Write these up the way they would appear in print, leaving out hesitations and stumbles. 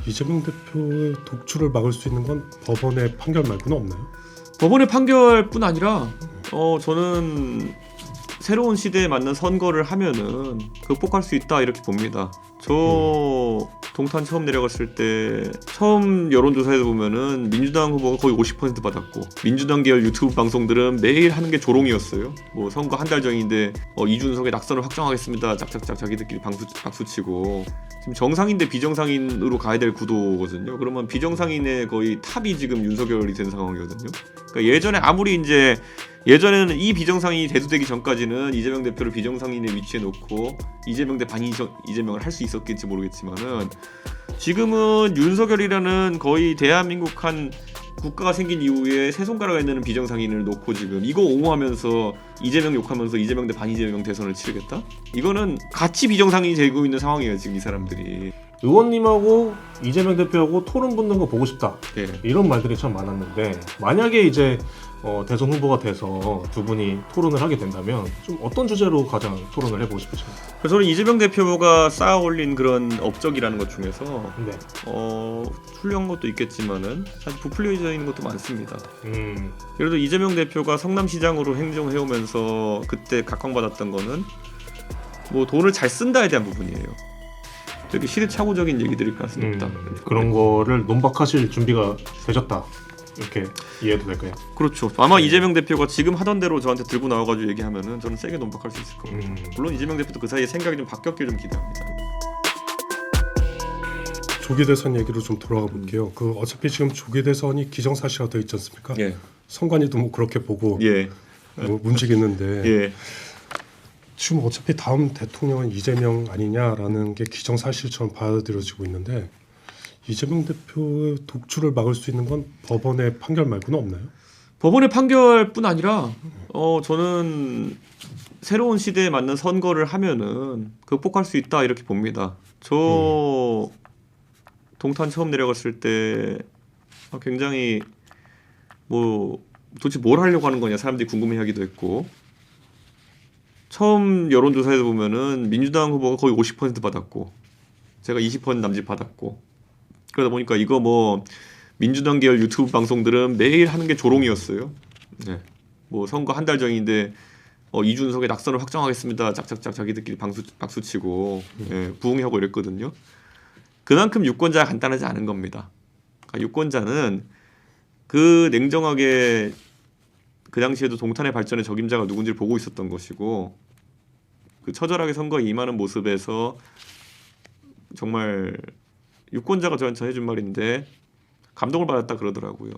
이재명 대표의 독주를 막을 수 있는 건 법원의 판결 말고는 없나요? 법원의 판결뿐 아니라 저는 새로운 시대에 맞는 선거를 하면은 극복할 수 있다 이렇게 봅니다. 저 동탄 처음 내려갔을 때 처음 여론조사에서 보면은 민주당 후보가 거의 50% 받았고 민주당 계열 유튜브 방송들은 매일 하는 게 조롱이었어요. 뭐 선거 한 달 전인데 이준석의 낙선을 확정하겠습니다. 짝짝짝 자기들끼리 박수치고 지금 정상인 대 비정상인으로 가야 될 구도거든요. 그러면 비정상인의 거의 탑이 지금 윤석열이 된 상황이거든요. 그러니까 예전에는 이 비정상인이 대두되기 전까지는 이재명 대표를 비정상인의 위치에 놓고 이재명 대 이재명을 할 수 있었겠지 모르겠지만은 지금은 윤석열이라는 거의 대한민국 한 국가가 생긴 이후에 세 손가락에 넣는 비정상인을 놓고 지금 이거 옹호하면서 이재명 욕하면서 이재명 대 반이재명 대선을 치르겠다? 이거는 같이 비정상인이 되고 있는 상황이에요 지금 이 사람들이. 의원님하고 이재명 대표하고 토론 붙는 거 보고 싶다. 예. 이런 말들이 참 많았는데 만약에 이제 대선 후보가 돼서 두 분이 토론을 하게 된다면 좀 어떤 주제로 가장 토론을 해보고 싶으십니까? 그래서 저는 이재명 대표가 쌓아올린 그런 업적이라는 것 중에서 네. 훌륭한 것도 있겠지만은 사실 부풀려져 있는 것도 많습니다. 음. 그래도 이재명 대표가 성남시장으로 행정해오면서 그때 각광받았던 거는 뭐 돈을 잘 쓴다에 대한 부분이에요. 되게 시대착오적인 얘기들이 가슴있다. 그런 거를 논박하실 준비가 되셨다. 이렇게 이해해도 될까요? 그렇죠. 아마 이재명 대표가 지금 하던 대로 저한테 들고 나와가지고 얘기하면은 저는 세게 논박할 수 있을 겁니다. 물론 이재명 대표도 그 사이에 생각이 좀 바뀌었길 좀 기대합니다. 조기 대선 얘기로 좀 돌아가 볼게요. 그 어차피 지금 조기 대선이 기정사실화 되어 있지 않습니까? 예. 선관위도 뭐 그렇게 보고 예. 뭐 움직이는데 예. 지금 어차피 다음 대통령은 이재명 아니냐라는 게 기정사실처럼 받아들여지고 있는데 이재명 대표의 독주를 막을 수 있는 건 법원의 판결 말고는 없나요? 법원의 판결뿐 아니라 저는 새로운 시대에 맞는 선거를 하면은 극복할 수 있다 이렇게 봅니다. 저 동탄 처음 내려갔을 때 굉장히 뭐 도대체 뭘 하려고 하는 거냐 사람들이 궁금해하기도 했고 처음 여론조사에서 보면은 민주당 후보가 거의 50% 받았고 제가 20% 남짓 받았고 그러다 보니까 이거 뭐 민주당 계열 유튜브 방송들은 매일 하는 게 조롱이었어요. 네. 뭐 선거 한 달 전인데 이준석의 낙선을 확정하겠습니다. 짝짝짝 자기들끼리 박수치고 부응하고 이랬거든요. 그만큼 유권자가 간단하지 않은 겁니다. 그러니까 유권자는 그 냉정하게 그 당시에도 동탄의 발전의 적임자가 누군지를 보고 있었던 것이고 그 처절하게 선거에 임하는 모습에서 정말 유권자가 저한테 해준 말인데 감동을 받았다 그러더라고요.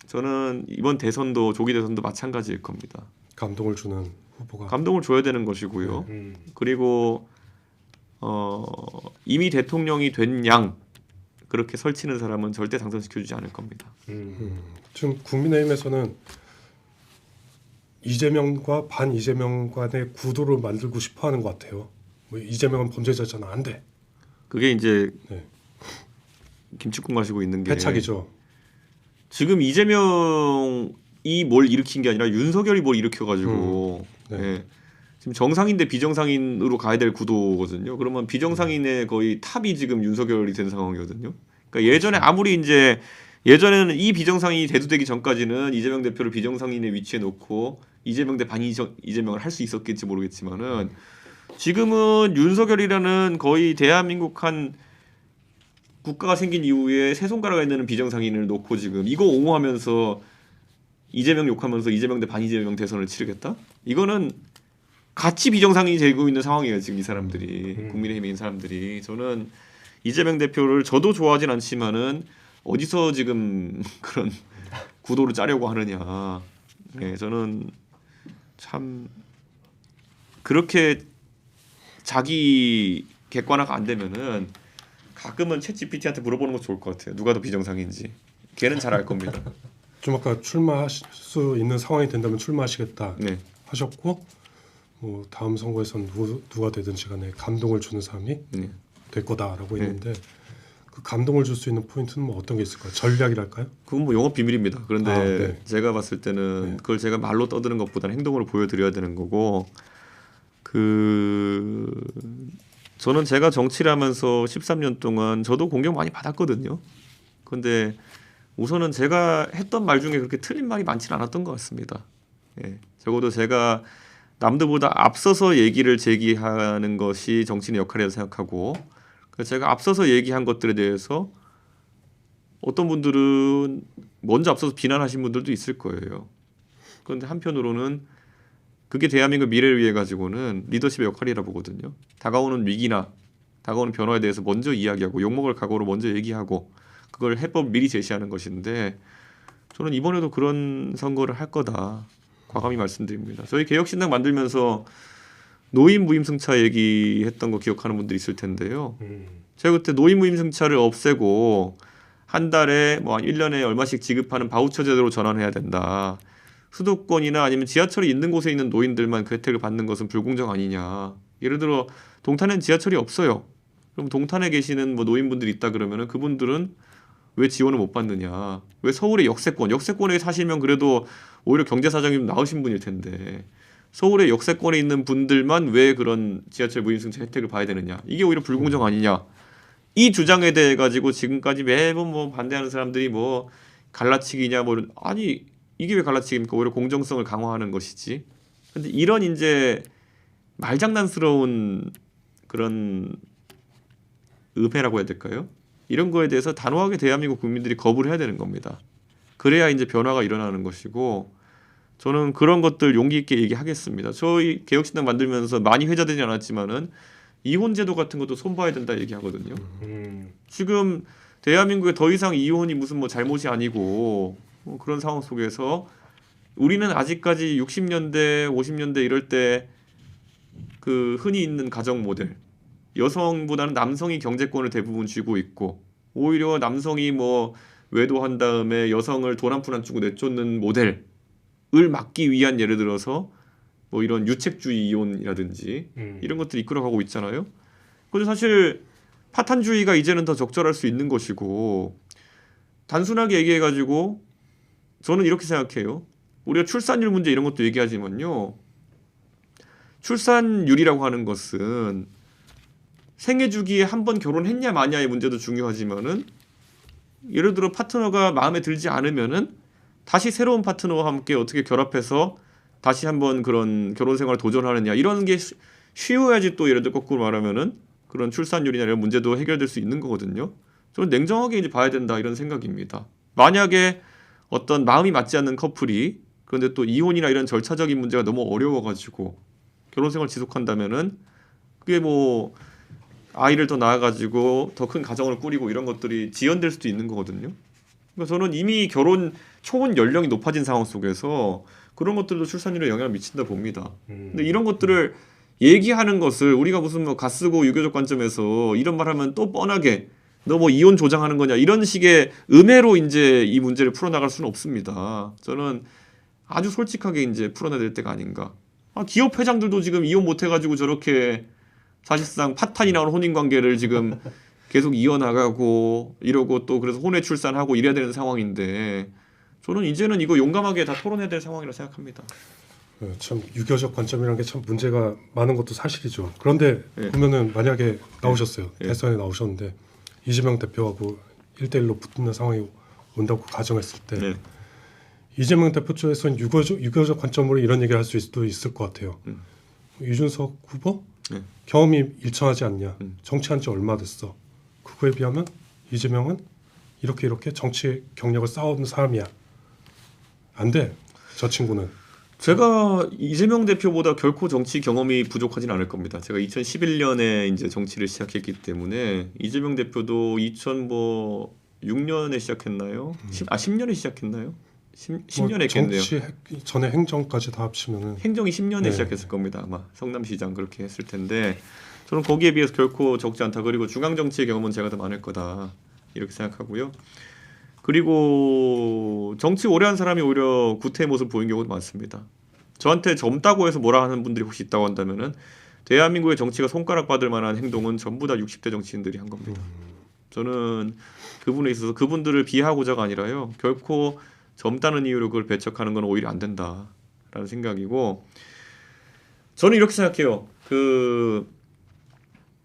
저는 이번 대선도 조기 대선도 마찬가지일 겁니다. 감동을 주는 후보가 감동을 줘야 되는 것이고요. 그리고 이미 대통령이 된 양 그렇게 설치는 사람은 절대 당선시켜주지 않을 겁니다. 지금 국민의힘에서는 이재명과 반 이재명 간의 구도를 만들고 싶어하는 것 같아요. 뭐 이재명은 범죄자잖아 안 돼. 그게 이제 네. 김치국 마시고 있는 게 패착이죠. 지금 이재명이 뭘 일으킨 게 아니라 윤석열이 뭘 일으켜가지고 네. 예. 지금 정상인 대 비정상인으로 가야 될 구도거든요. 그러면 비정상인의 거의 탑이 지금 윤석열이 된 상황이거든요. 그러니까 예전에는 이 비정상인이 대두되기 전까지는 이재명 대표를 비정상인의 위치에 놓고 이재명 대 반이재명을 할 수 있었겠지 모르겠지만은 지금은 윤석열이라는 거의 대한민국 한 국가가 생긴 이후에 세 손가락에 넣는 비정상인을 놓고 지금 이거 옹호하면서 이재명 욕하면서 이재명 대 반이재명 대선을 치르겠다? 이거는 같이 비정상인이 되고 있는 상황이에요 지금 이 사람들이 국민의힘에 있는 사람들이. 저는 이재명 대표를 저도 좋아하진 않지만은 어디서 지금 그런 구도를 짜려고 하느냐. 네, 저는 참 그렇게 자기 객관화가 안 되면은 가끔은 챗GPT한테 물어보는 것도 좋을 것 같아요. 누가 더 비정상인지. 걔는 잘 알 겁니다. 좀 아까 출마하실 수 있는 상황이 된다면 출마하시겠다 네. 하셨고 뭐 다음 선거에선 누가 되든지 간에 감동을 주는 사람이 될 거다라고 했는데 그 감동을 줄 수 있는 포인트는 뭐 어떤 게 있을까요? 전략이랄까요? 그건 뭐 영업 비밀입니다. 그런데 네. 제가 봤을 때는 그걸 제가 말로 떠드는 것보다는 행동으로 보여드려야 되는 거고 저는 제가 정치를 하면서 13년 동안 저도 공격 많이 받았거든요. 근데 우선은 제가 했던 말 중에 그렇게 틀린 말이 많지는 않았던 것 같습니다. 예, 적어도 제가 남들보다 앞서서 얘기를 제기하는 것이 정치인의 역할이라고 생각하고, 그래서 제가 앞서서 얘기한 것들에 대해서 어떤 분들은 먼저 앞서서 비난하신 분들도 있을 거예요. 그런데 한편으로는 그게 대한민국 미래를 위해 가지고는 리더십의 역할이라 보거든요. 다가오는 위기나 다가오는 변화에 대해서 먼저 이야기하고 욕먹을 각오로 먼저 얘기하고 그걸 해법 미리 제시하는 것인데, 저는 이번에도 그런 선거를 할 거다 과감히 말씀드립니다. 저희 개혁신당 만들면서 노인 무임승차 얘기했던 거 기억하는 분들이 있을 텐데요. 제가 그때 노인 무임승차를 없애고 한 달에 뭐 1년에 얼마씩 지급하는 바우처 제도로 전환해야 된다. 수도권이나 아니면 지하철이 있는 곳에 있는 노인들만 그 혜택을 받는 것은 불공정 아니냐. 예를 들어 동탄엔 지하철이 없어요. 그럼 동탄에 계시는 뭐 노인분들이 있다 그러면은 그분들은 왜 지원을 못 받느냐? 왜 서울의 역세권에 사시면 그래도 오히려 경제 사정이 좀 나으신 분일 텐데 서울의 역세권에 있는 분들만 왜 그런 지하철 무임승차 혜택을 봐야 되느냐? 이게 오히려 불공정 아니냐? 이 주장에 대해 가지고 지금까지 매번 뭐 반대하는 사람들이 뭐 갈라치기냐 뭐 아니 이게 왜 갈라치기입니까? 오히려 공정성을 강화하는 것이지. 근데 이런 이제 말장난스러운 그런 음해라고 해야 될까요? 이런 거에 대해서 단호하게 대한민국 국민들이 거부를 해야 되는 겁니다. 그래야 이제 변화가 일어나는 것이고, 저는 그런 것들 용기 있게 얘기하겠습니다. 저희 개혁신당 만들면서 많이 회자되지 않았지만은 이혼제도 같은 것도 손봐야 된다 얘기하거든요. 지금 대한민국에 더 이상 이혼이 무슨 뭐 잘못이 아니고 뭐 그런 상황 속에서 우리는 아직까지 60년대, 50년대 이럴 때 그 흔히 있는 가정 모델, 여성보다는 남성이 경제권을 대부분 쥐고 있고 오히려 남성이 뭐 외도한 다음에 여성을 돈 한 푼 안 주고 내쫓는 모델을 막기 위한 예를 들어서 뭐 이런 유책주의 이혼이라든지 이런 것들이 이끌어가고 있잖아요. 그런데 사실 파탄주의가 이제는 더 적절할 수 있는 것이고, 단순하게 얘기해가지고 저는 이렇게 생각해요. 우리가 출산율 문제 이런 것도 얘기하지만요. 출산율이라고 하는 것은 생애 주기에 한 번 결혼했냐 마냐의 문제도 중요하지만은 예를 들어 파트너가 마음에 들지 않으면은 다시 새로운 파트너와 함께 어떻게 결합해서 다시 한번 그런 결혼 생활 도전하느냐 이런 게 쉬워야지 또 예를 들어 거꾸로 말하면은 그런 출산율이나 이런 문제도 해결될 수 있는 거거든요. 저는 냉정하게 이제 봐야 된다 이런 생각입니다. 만약에 어떤 마음이 맞지 않는 커플이 그런데 또 이혼이나 이런 절차적인 문제가 너무 어려워가지고 결혼 생활 지속한다면은 그게 뭐 아이를 더 낳아가지고 더 큰 가정을 꾸리고 이런 것들이 지연될 수도 있는 거거든요. 그러니까 저는 이미 결혼 초혼 연령이 높아진 상황 속에서 그런 것들도 출산율에 영향을 미친다 봅니다. 근데 이런 것들을 얘기하는 것을 우리가 무슨 뭐 가쓰고 유교적 관점에서 이런 말하면 또 뻔하게 너 뭐 이혼 조장하는 거냐 이런 식의 음해로 이제 이 문제를 풀어나갈 수는 없습니다. 저는 아주 솔직하게 이제 풀어내야 될 때가 아닌가. 기업 회장들도 지금 이혼 못 해가지고 저렇게 사실상 파탄이 나온 혼인 관계를 지금 계속 이어나가고 이러고 또 그래서 혼외 출산하고 이래야 되는 상황인데 저는 이제는 이거 용감하게 다 토론해야 될 상황이라고 생각합니다. 참 유교적 관점이라는 게 참 문제가 많은 것도 사실이죠. 그런데 네. 보면은 만약에 나오셨어요. 네. 대선에 나오셨는데 이재명 대표하고 1대1로 붙는 상황이 온다고 가정했을 때 네. 이재명 대표 쪽에서는 유교적 관점으로 이런 얘기를 할 수도 있을 것 같아요. 이준석 후보? 네. 경험이 일정하지 않냐. 정치한 지 얼마 됐어. 그거에 비하면 이재명은 이렇게 정치 경력을 쌓아온 사람이야. 안 돼. 저 친구는. 제가 이재명 대표보다 결코 정치 경험이 부족하진 않을 겁니다. 제가 2011년에 이제 정치를 시작했기 때문에 이재명 대표도 2006년에 시작했나요? 10년에 시작했나요? 10년에 했겠네요. 정치 전에 행정까지 다 합치면은 행정이 10년에 네. 시작했을 겁니다. 아마 성남시장 그렇게 했을 텐데 저는 거기에 비해서 결코 적지 않다. 그리고 중앙 정치의 경험은 제가 더 많을 거다 이렇게 생각하고요. 그리고 정치 오래 한 사람이 오히려 구태의 모습을 보인 경우도 많습니다. 저한테 젊다고 해서 뭐라 하는 분들이 혹시 있다고 한다면은 대한민국의 정치가 손가락 받을 만한 행동은 전부 다 60대 정치인들이 한 겁니다. 저는 그분에 있어서 그분들을 비하하고자가 아니라요. 결코 젊다는 이유로 그걸 배척하는 건 오히려 안 된다라는 생각이고, 저는 이렇게 생각해요.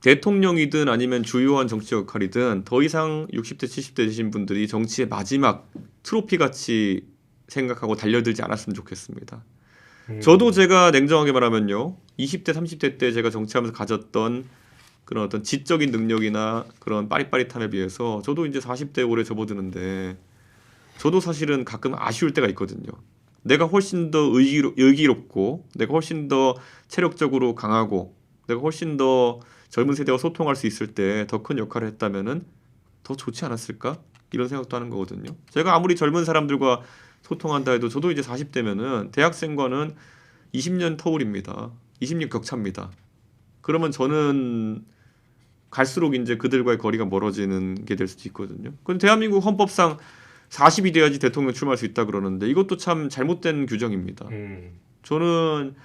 대통령이든 아니면 주요한 정치 역할이든 더 이상 60대 70대 되신 분들이 정치의 마지막 트로피 같이 생각하고 달려들지 않았으면 좋겠습니다. 저도 제가 냉정하게 말하면요, 20대 30대 때 제가 정치하면서 가졌던 그런 어떤 지적인 능력이나 그런 빠릿빠릿함에 비해서 저도 이제 40대 올해 접어드는데 저도 사실은 가끔 아쉬울 때가 있거든요. 내가 훨씬 더 의기롭고 내가 훨씬 더 체력적으로 강하고 내가 훨씬 더 젊은 세대와 소통할 수 있을 때 더 큰 역할을 했다면은 더 좋지 않았을까? 이런 생각도 하는 거거든요. 제가 아무리 젊은 사람들과 소통한다 해도 저도 이제 40대면은 대학생과는 20년 터울입니다. 20년 격차입니다. 그러면 저는 갈수록 이제 그들과의 거리가 멀어지는 게 될 수도 있거든요. 근데 대한민국 헌법상 40이 돼야지 대통령 출마할 수 있다 그러는데 이것도 참 잘못된 규정입니다. 저는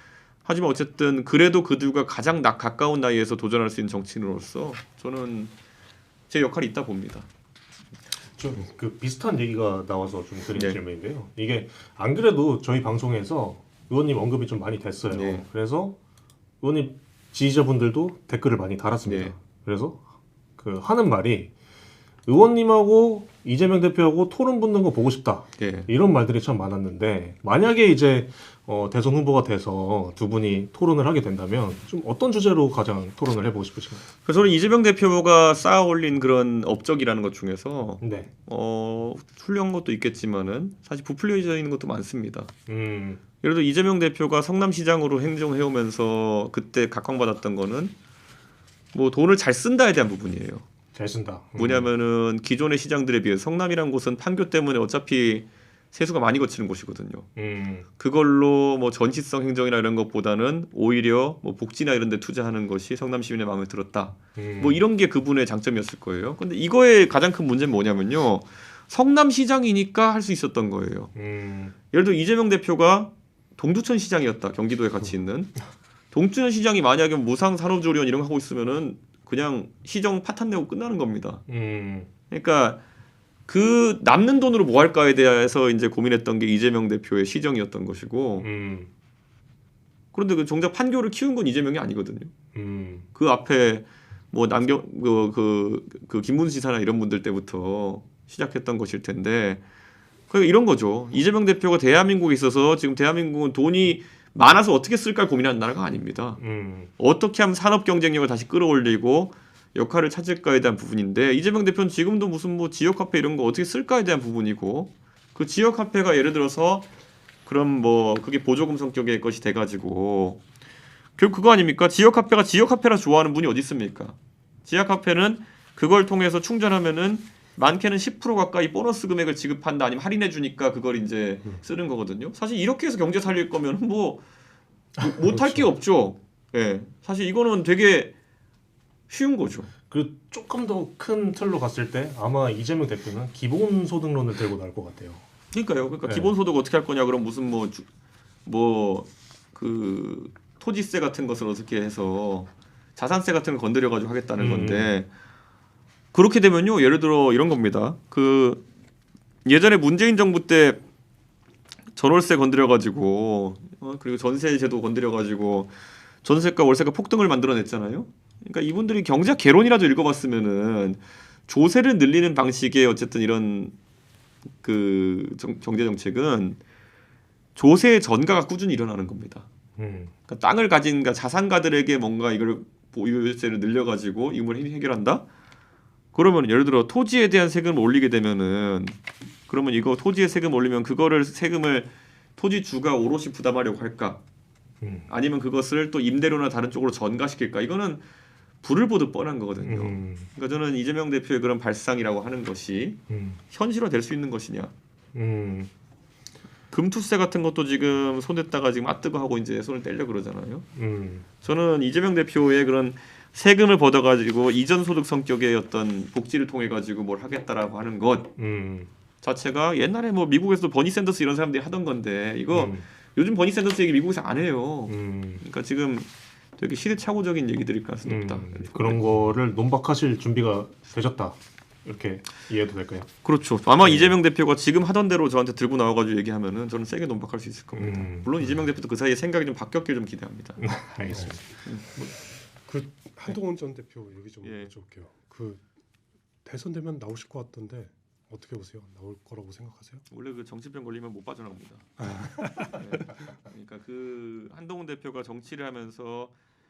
하지만 어쨌든 그래도 그들과 가장 가까운 나이에서 도전할 수 있는 정치인으로서 저는 제 역할이 있다 봅니다. 좀 그 비슷한 얘기가 나와서 좀 드린 네. 질문인데요. 이게 안 그래도 저희 방송에서 의원님 언급이 좀 많이 됐어요. 네. 그래서 의원님 지지자분들도 댓글을 많이 달았습니다. 네. 그래서 그 하는 말이 의원님하고 이재명 대표하고 토론 붙는 거 보고 싶다. 예. 이런 말들이 참 많았는데 만약에 이제 대선 후보가 돼서 두 분이 토론을 하게 된다면 좀 어떤 주제로 가장 토론을 해보고 싶으신가요? 그래서 저는 이재명 대표가 쌓아 올린 그런 업적이라는 것 중에서 네. 훌륭한 것도 있겠지만은 사실 부풀려져 있는 것도 많습니다. 음. 예를 들어 이재명 대표가 성남시장으로 행정해오면서 그때 각광받았던 거는 뭐 돈을 잘 쓴다에 대한 부분이에요. 잘 쓴다. 뭐냐면은 기존의 시장들에 비해 성남이란 곳은 판교 때문에 어차피 세수가 많이 거치는 곳이거든요. 그걸로 뭐 전시성 행정이나 이런 것보다는 오히려 뭐 복지나 이런 데 투자하는 것이 성남 시민의 마음에 들었다. 뭐 이런 게 그분의 장점이었을 거예요. 근데 이거의 가장 큰 문제는 뭐냐면요. 성남시장이니까 할 수 있었던 거예요. 예를 들어 이재명 대표가 동두천 시장이었다. 경기도에 같이 있는. 동두천 시장이 만약에 무상 산후조리원 이런 거 하고 있으면은 그냥 시정 파탄 내고 끝나는 겁니다. 그러니까 그 남는 돈으로 뭐 할까에 대해서 이제 고민했던 게 이재명 대표의 시정이었던 것이고 그런데 그 정작 판교를 키운 건 이재명이 아니거든요. 그 앞에 뭐 남경 그 김문수 지사나 이런 분들 때부터 시작했던 것일 텐데 그러니까 이런 거죠. 이재명 대표가 대한민국에 있어서 지금 대한민국은 돈이 많아서 어떻게 쓸까 고민하는 나라가 아닙니다. 어떻게 하면 산업 경쟁력을 다시 끌어올리고 역할을 찾을까에 대한 부분인데 이재명 대표는 지금도 무슨 뭐 지역 화폐 이런 거 어떻게 쓸까에 대한 부분이고 그 지역 화폐가 예를 들어서 그럼 뭐 그게 보조금 성격의 것이 돼가지고 결국 그거 아닙니까? 지역 화폐가 지역 화폐라 좋아하는 분이 어디 있습니까? 지역 화폐는 그걸 통해서 충전하면은 많게는 10% 가까이 보너스 금액을 지급한다 아니면 할인해 주니까 그걸 이제 쓰는 거거든요. 사실 이렇게 해서 경제 살릴 거면 뭐 못할 게 없죠. 예. 사실 이거는 되게 쉬운 거죠. 그 조금 더 큰 틀로 갔을 때 아마 이재명 대표는 기본소득론을 들고 나올 것 같아요. 그러니까요. 그러니까 네. 기본소득 어떻게 할 거냐 그럼 무슨 뭐 그 토지세 같은 것을 어떻게 해서 자산세 같은 걸 건드려 가지고 하겠다는 건데 그렇게 되면요. 예를 들어 이런 겁니다. 그 예전에 문재인 정부 때 전월세 건드려 가지고 그리고 전세 제도 건드려 가지고 전세가 월세가 폭등을 만들어냈잖아요. 그러니까 이분들이 경제학 개론이라도 읽어봤으면은 조세를 늘리는 방식의 어쨌든 이런 그 경제 정책은 조세의 전가가 꾸준히 일어나는 겁니다. 그러니까 땅을 가진 그러니까 자산가들에게 뭔가 이걸 보유세를 늘려가지고 이걸 해결한다. 그러면 예를 들어 토지에 대한 세금을 올리게 되면은 그러면 이거 토지에 세금 올리면 그거를 세금을 토지주가 오롯이 부담하려고 할까? 아니면 그것을 또 임대료나 다른 쪽으로 전가시킬까? 이거는 불을 보듯 뻔한 거거든요. 그러니까 저는 이재명 대표의 그런 발상이라고 하는 것이 현실화될 수 있는 것이냐? 금투세 같은 것도 지금 손댔다가 지금 뜨거 하고 이제 손을 떼려 그러잖아요. 저는 이재명 대표의 그런 세금을 걷어가지고 이전 소득 성격의 어떤 복지를 통해 가지고 뭘 하겠다라고 하는 것 자체가 옛날에 뭐 미국에서도 버니 샌더스 이런 사람들이 하던 건데 이거 요즘 버니 샌더스 얘기 미국에서 안 해요. 그러니까 지금 되게 시대착오적인 얘기들일 가능성이 높다. 그런 거를 논박하실 준비가 되셨다. 이렇게 이해해도 될까요? 그렇죠. 아마 이재명 대표가 지금 하던 대로 저한테 들고 나와가지고 얘기하면은 저는 세게 논박할 수 있을 겁니다. 물론 이재명 대표도 그 사이에 생각이 좀 바뀌었길 좀 기대합니다. 알겠습니다. 그 한동훈 전 대표 얘기 좀 예. 여쭤볼게요. 그 대선 되면 나오실 것 같던데 어떻게 보세요? 나올 거라고 생각하세요? 원래 그 정치병 걸리면 못 빠져나옵니다. 네. 그러니까 그 한동훈 대표가 정치를 하면서